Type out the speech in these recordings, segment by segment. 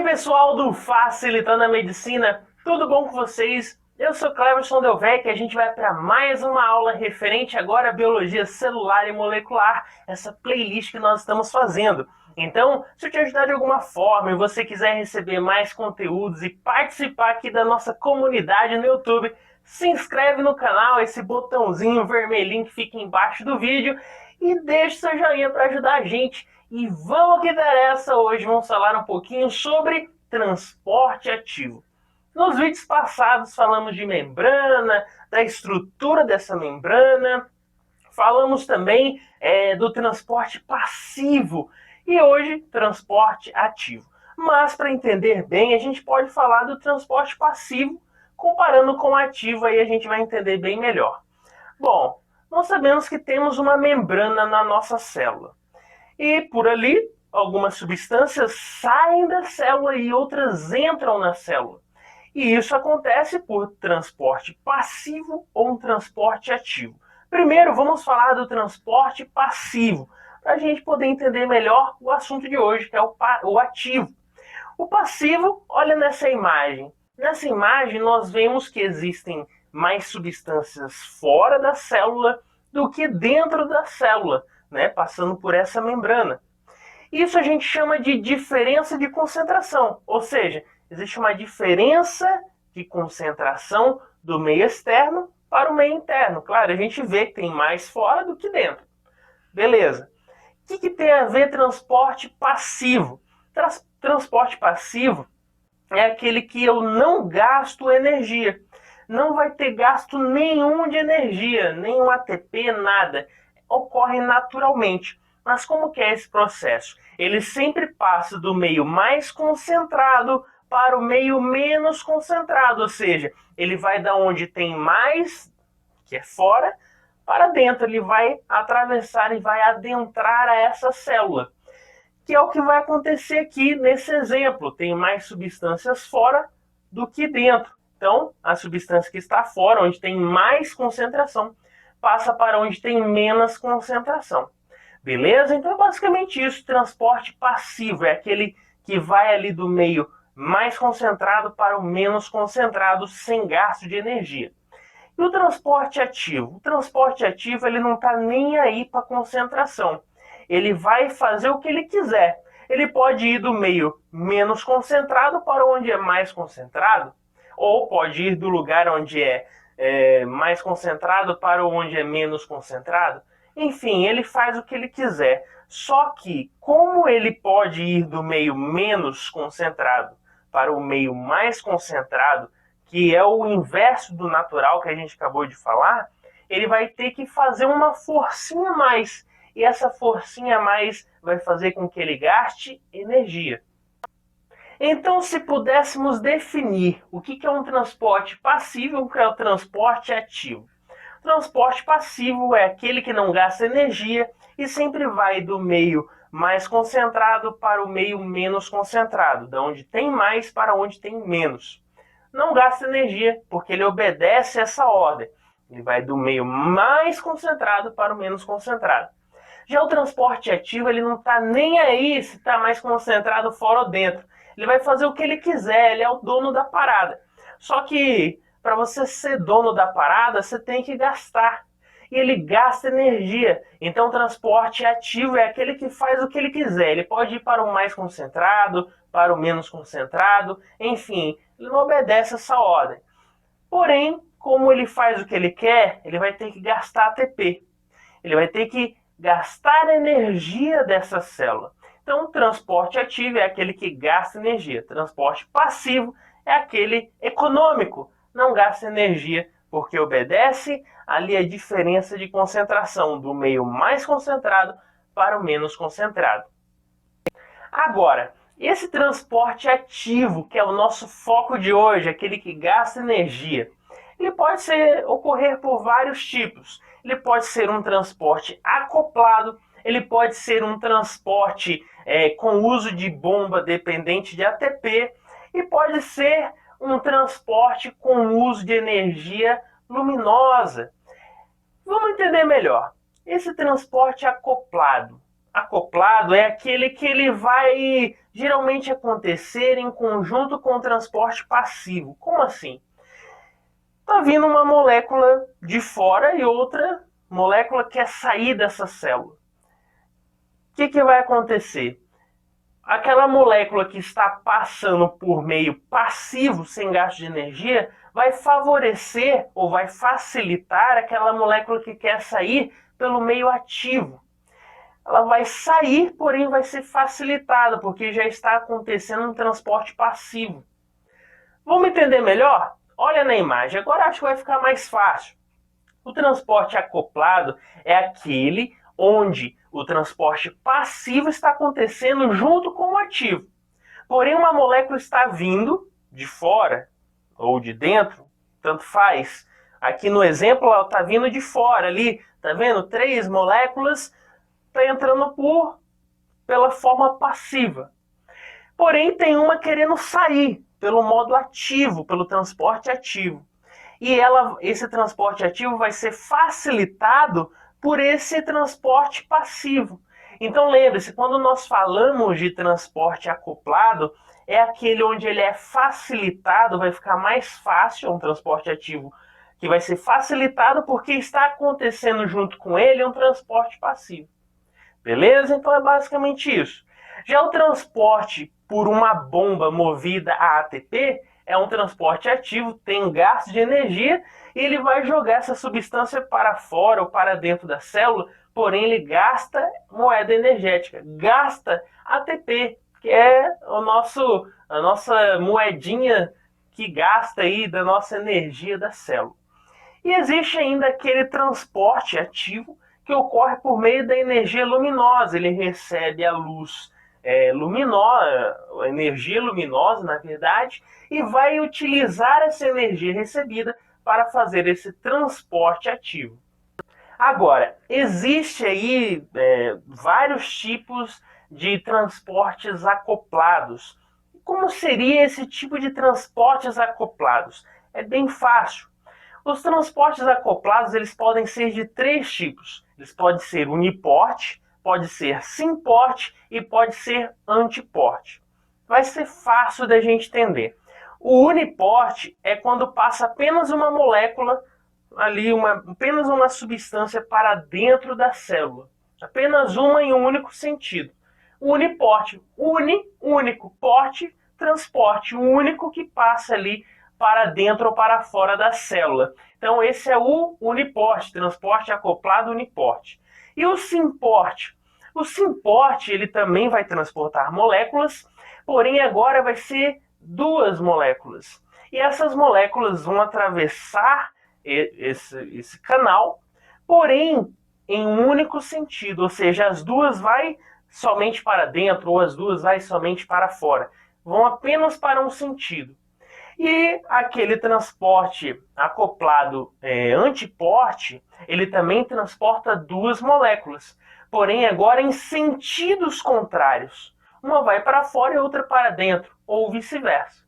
pessoal do Facilitando a Medicina, tudo bom com vocês? Eu sou Cleverson Delvecchi e a gente vai para mais uma aula referente agora à biologia celular e molecular, essa playlist que nós estamos fazendo. Então, se eu te ajudar de alguma forma e você quiser receber mais conteúdos e participar aqui da nossa comunidade no YouTube, se inscreve no canal, esse botãozinho vermelhinho que fica embaixo do vídeo e deixa seu joinha para ajudar a gente. E vamos que interessa, hoje vamos falar um pouquinho sobre transporte ativo. Nos vídeos passados falamos de membrana, da estrutura dessa membrana, falamos também do transporte passivo e hoje transporte ativo. Mas para entender bem, a gente pode falar do transporte passivo comparando com o ativo, aí a gente vai entender bem melhor. Bom, nós sabemos que temos uma membrana na nossa célula. E por ali, algumas substâncias saem da célula e outras entram na célula. E isso acontece por transporte passivo ou um transporte ativo. Primeiro, vamos falar do transporte passivo, para a gente poder entender melhor o assunto de hoje, que é o ativo. O passivo, olha nessa imagem. Nessa imagem, nós vemos que existem mais substâncias fora da célula do que dentro da célula, passando por essa membrana. Isso a gente chama de diferença de concentração, ou seja, existe uma diferença de concentração do meio externo para o meio interno. Claro, a gente vê que tem mais fora do que dentro. Beleza. O que tem a ver transporte passivo? Transporte passivo é aquele que eu não gasto energia. Não vai ter gasto nenhum de energia, nenhum ATP, nada. Ocorre naturalmente. Mas como que é esse processo? Ele sempre passa do meio mais concentrado para o meio menos concentrado, ou seja, ele vai da onde tem mais, que é fora, para dentro. Ele vai atravessar e vai adentrar a essa célula, que é o que vai acontecer aqui nesse exemplo. Tem mais substâncias fora do que dentro. Então, a substância que está fora, onde tem mais concentração, passa para onde tem menos concentração. Beleza? Então é basicamente isso. Transporte passivo é aquele que vai ali do meio mais concentrado para o menos concentrado, sem gasto de energia. E o transporte ativo? O transporte ativo ele não está nem aí para concentração. Ele vai fazer o que ele quiser. Ele pode ir do meio menos concentrado para onde é mais concentrado, ou pode ir do lugar onde é mais concentrado para onde é menos concentrado. Enfim, ele faz o que ele quiser. Só que, como ele pode ir do meio menos concentrado para o meio mais concentrado, que é o inverso do natural que a gente acabou de falar, ele vai ter que fazer uma forcinha a mais. E essa forcinha a mais vai fazer com que ele gaste energia. Então, se pudéssemos definir o que é um transporte passivo e o que é o transporte ativo. O transporte passivo é aquele que não gasta energia e sempre vai do meio mais concentrado para o meio menos concentrado, da onde tem mais para onde tem menos. Não gasta energia porque ele obedece essa ordem. Ele vai do meio mais concentrado para o menos concentrado. Já o transporte ativo, ele não está nem aí se está mais concentrado fora ou dentro. Ele vai fazer o que ele quiser, ele é o dono da parada. Só que para você ser dono da parada, você tem que gastar. E ele gasta energia. Então o transporte ativo é aquele que faz o que ele quiser. Ele pode ir para o mais concentrado, para o menos concentrado, enfim, ele não obedece essa ordem. Porém, como ele faz o que ele quer, ele vai ter que gastar ATP. Ele vai ter que gastar energia dessa célula. Então, o transporte ativo é aquele que gasta energia. Transporte passivo é aquele econômico, não gasta energia, porque obedece ali a diferença de concentração do meio mais concentrado para o menos concentrado. Agora, esse transporte ativo, que é o nosso foco de hoje, aquele que gasta energia, ele pode ocorrer por vários tipos. Ele pode ser um transporte acoplado, ele pode ser um transporte com uso de bomba dependente de ATP e pode ser um transporte com uso de energia luminosa. Vamos entender melhor. Esse transporte acoplado, acoplado é aquele que ele vai geralmente acontecer em conjunto com o transporte passivo. Como assim? Está vindo uma molécula de fora e outra molécula quer sair dessa célula. O que vai acontecer? Aquela molécula que está passando por meio passivo, sem gasto de energia, vai favorecer ou vai facilitar aquela molécula que quer sair pelo meio ativo. Ela vai sair, porém vai ser facilitada, porque já está acontecendo um transporte passivo. Vamos entender melhor? Olha na imagem, agora acho que vai ficar mais fácil. O transporte acoplado é aquele onde o transporte passivo está acontecendo junto com o ativo. Porém, uma molécula está vindo de fora ou de dentro, tanto faz. Aqui no exemplo, ela está vindo de fora ali, tá vendo? 3 moléculas está entrando pela forma passiva. Porém, tem uma querendo sair pelo modo ativo, pelo transporte ativo. E esse transporte ativo vai ser facilitado por esse transporte passivo. Então lembre-se, quando nós falamos de transporte acoplado, é aquele onde ele é facilitado, vai ficar mais fácil, um transporte ativo que vai ser facilitado porque está acontecendo junto com ele um transporte passivo. Beleza? Então é basicamente isso. Já o transporte por uma bomba movida a ATP é um transporte ativo, tem gasto de energia e ele vai jogar essa substância para fora ou para dentro da célula, porém ele gasta moeda energética, gasta ATP, que é a nossa moedinha que gasta aí da nossa energia da célula. E existe ainda aquele transporte ativo que ocorre por meio da energia luminosa. Ele recebe a luz luminosa, a energia luminosa, na verdade, e vai utilizar essa energia recebida para fazer esse transporte ativo. Agora, existe aí vários tipos de transportes acoplados. Como seria esse tipo de transportes acoplados? É bem fácil. Os transportes acoplados eles podem ser de 3 tipos. Eles podem ser uniporte, pode ser simporte e pode ser antiporte. Vai ser fácil da gente entender. O uniporte é quando passa apenas uma molécula, ali apenas uma substância para dentro da célula. Apenas uma em um único sentido. O uniporte, único, porte, transporte, o único que passa ali para dentro ou para fora da célula. Então esse é o uniporte, transporte acoplado uniporte. E o simporte? O simporte ele também vai transportar moléculas, porém agora vai ser 2 moléculas. E essas moléculas vão atravessar esse canal, porém em um único sentido, ou seja, as 2 vai somente para dentro ou as 2 vai somente para fora. Vão apenas para um sentido. E aquele transporte acoplado antiporte, ele também transporta 2 moléculas, porém agora em sentidos contrários. Uma vai para fora e outra para dentro, ou vice-versa.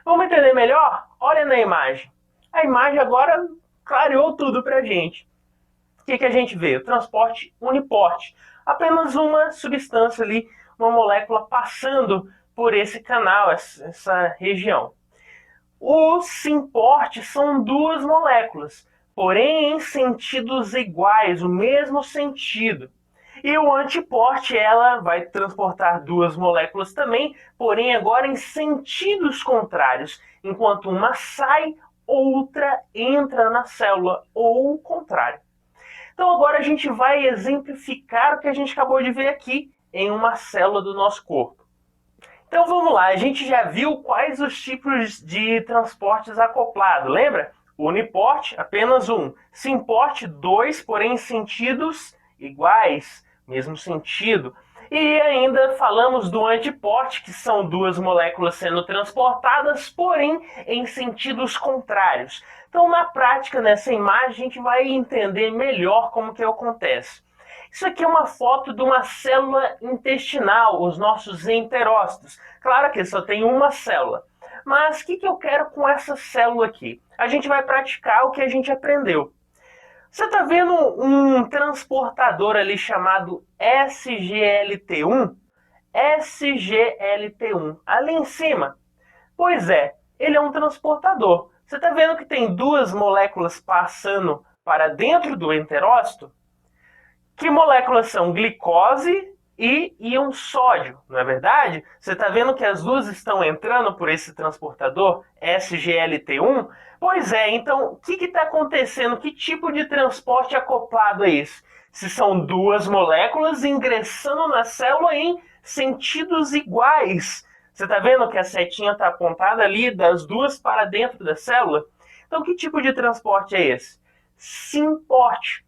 Vamos entender melhor? Olha na imagem. A imagem agora clareou tudo para a gente. O que a gente vê? O transporte uniporte. Apenas uma substância ali, uma molécula passando por esse canal, essa região. O simporte são 2 moléculas, porém em sentidos iguais, o mesmo sentido. E o antiporte, ela vai transportar 2 moléculas também, porém agora em sentidos contrários. Enquanto uma sai, outra entra na célula, ou o contrário. Então agora a gente vai exemplificar o que a gente acabou de ver aqui em uma célula do nosso corpo. Então vamos lá, a gente já viu quais os tipos de transportes acoplados, lembra? Uniporte, apenas um. Simporte, 2, porém em sentidos iguais, mesmo sentido. E ainda falamos do antiporte, que são 2 moléculas sendo transportadas, porém em sentidos contrários. Então na prática, nessa imagem, a gente vai entender melhor como que acontece. Isso aqui é uma foto de uma célula intestinal, os nossos enterócitos. Claro que só tem uma célula. Mas o que eu quero com essa célula aqui? A gente vai praticar o que a gente aprendeu. Você está vendo um transportador ali chamado SGLT1? SGLT1, ali em cima. Pois é, ele é um transportador. Você está vendo que tem duas moléculas passando para dentro do enterócito? Que moléculas são? Glicose e íon sódio, não é verdade? Você está vendo que as duas estão entrando por esse transportador SGLT1? Pois é, então o que está acontecendo? Que tipo de transporte acoplado é esse? Se são duas moléculas ingressando na célula em sentidos iguais. Você está vendo que a setinha está apontada ali das duas para dentro da célula? Então que tipo de transporte é esse? Symporte.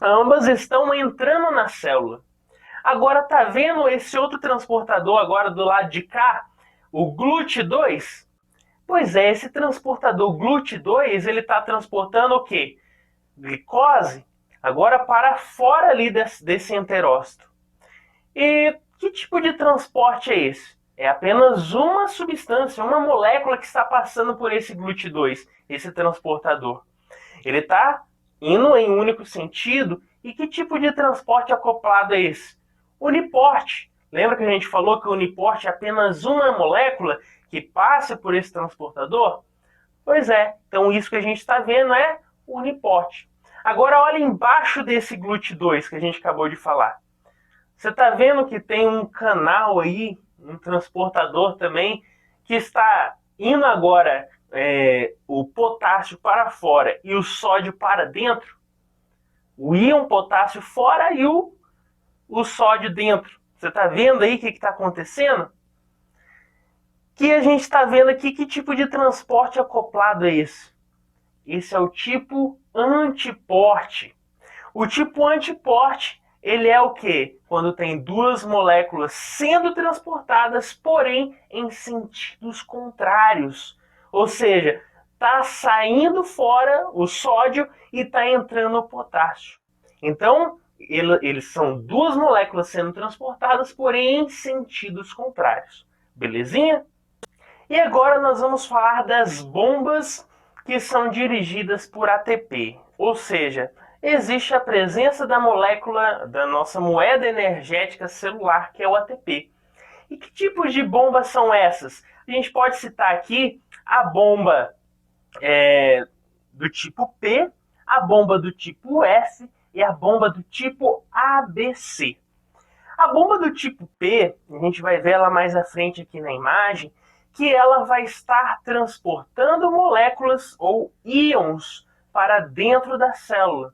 Ambas estão entrando na célula. Agora tá vendo esse outro transportador agora do lado de cá, o GLUT2? Pois é, esse transportador GLUT2, ele está transportando o quê? Glicose, agora para fora ali desse enterócito. E que tipo de transporte é esse? É apenas uma substância, uma molécula que está passando por esse GLUT2, esse transportador. Ele está indo em um único sentido. E que tipo de transporte acoplado é esse? Uniporte. Lembra que a gente falou que o uniporte é apenas uma molécula que passa por esse transportador? Pois é, então isso que a gente está vendo é o uniporte. Agora olha embaixo desse GLUT2 que a gente acabou de falar. Você está vendo que tem um canal aí, um transportador também, que está indo agora o potássio para fora e o sódio para dentro? O íon potássio fora e o sódio dentro. Você está vendo aí o que está acontecendo? Que a gente está vendo aqui que tipo de transporte acoplado é esse? Esse é o tipo antiporte. O tipo antiporte, ele é o quê? Quando tem duas moléculas sendo transportadas, porém em sentidos contrários. Ou seja, está saindo fora o sódio e está entrando o potássio. Então, eles são duas moléculas sendo transportadas, porém em sentidos contrários. Belezinha? E agora nós vamos falar das bombas que são dirigidas por ATP. Ou seja, existe a presença da molécula da nossa moeda energética celular, que é o ATP. E que tipos de bombas são essas? A gente pode citar aqui a bomba do tipo P, a bomba do tipo F e a bomba do tipo ABC. A bomba do tipo P, a gente vai ver ela mais à frente aqui na imagem, que ela vai estar transportando moléculas ou íons para dentro da célula.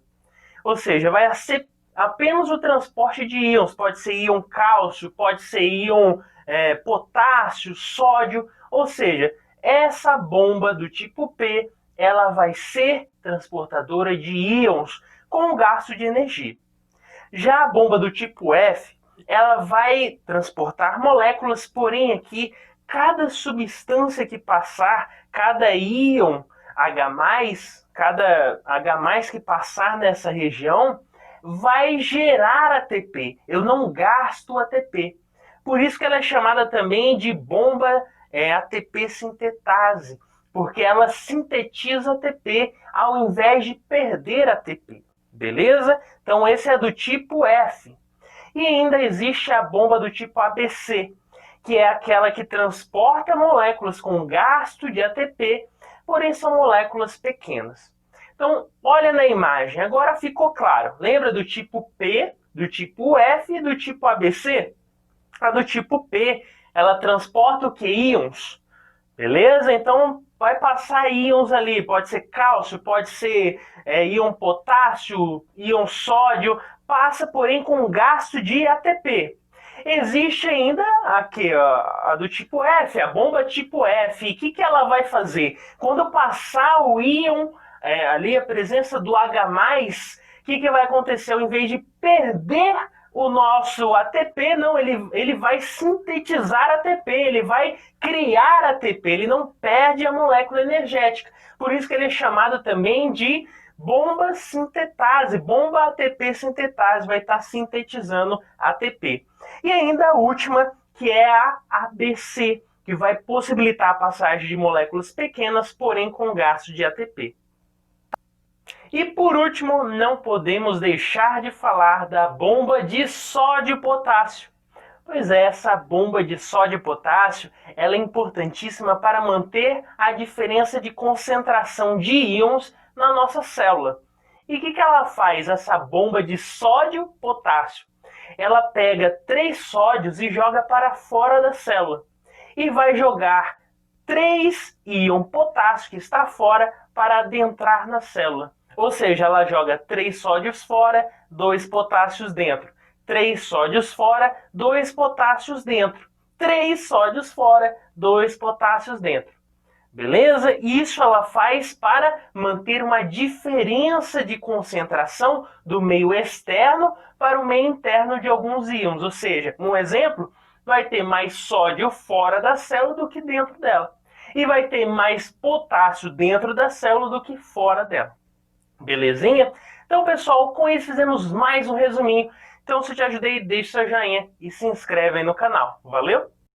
Ou seja, vai ser apenas o transporte de íons. Pode ser íon cálcio, pode ser íon potássio, sódio. Ou seja, essa bomba do tipo P, ela vai ser transportadora de íons com gasto de energia. Já a bomba do tipo F, ela vai transportar moléculas, porém aqui, cada substância que passar, cada íon H+, cada H+ que passar nessa região, vai gerar ATP. Eu não gasto ATP. Por isso que ela é chamada também de bomba ATP sintetase, porque ela sintetiza ATP ao invés de perder ATP. Beleza? Então esse é do tipo F. E ainda existe a bomba do tipo ABC, que é aquela que transporta moléculas com gasto de ATP, porém são moléculas pequenas. Então, olha na imagem, agora ficou claro. Lembra do tipo P, do tipo F e do tipo ABC? A do tipo P, ela transporta o que? Íons. Beleza? Então, vai passar íons ali. Pode ser cálcio, pode ser íon potássio, íon sódio. Passa, porém, com gasto de ATP. Existe ainda aqui, ó, a do tipo F, a bomba tipo F. O que ela vai fazer? Quando passar o íon, ali a presença do H+, o que vai acontecer? Ao invés de perder o nosso ATP, não, ele vai sintetizar ATP, ele vai criar ATP, ele não perde a molécula energética. Por isso que ele é chamado também de bomba sintetase, bomba ATP sintetase, vai estar sintetizando ATP. E ainda a última, que é a ABC, que vai possibilitar a passagem de moléculas pequenas, porém com gasto de ATP. E por último, não podemos deixar de falar da bomba de sódio e potássio. Pois é, essa bomba de sódio e potássio, ela é importantíssima para manter a diferença de concentração de íons na nossa célula. E o que ela faz, essa bomba de sódio e potássio? Ela pega 3 sódios e joga para fora da célula. E vai jogar 3 íons potássio que está fora para adentrar na célula. Ou seja, ela joga 3 sódios fora, 2 potássios dentro. 3 sódios fora, 2 potássios dentro. 3 sódios fora, 2 potássios dentro. Beleza? Isso ela faz para manter uma diferença de concentração do meio externo para o meio interno de alguns íons. Ou seja, um exemplo, vai ter mais sódio fora da célula do que dentro dela. E vai ter mais potássio dentro da célula do que fora dela. Belezinha? Então, pessoal, com isso fizemos mais um resuminho. Então, se eu te ajudei, deixa seu joinha e se inscreve aí no canal. Valeu?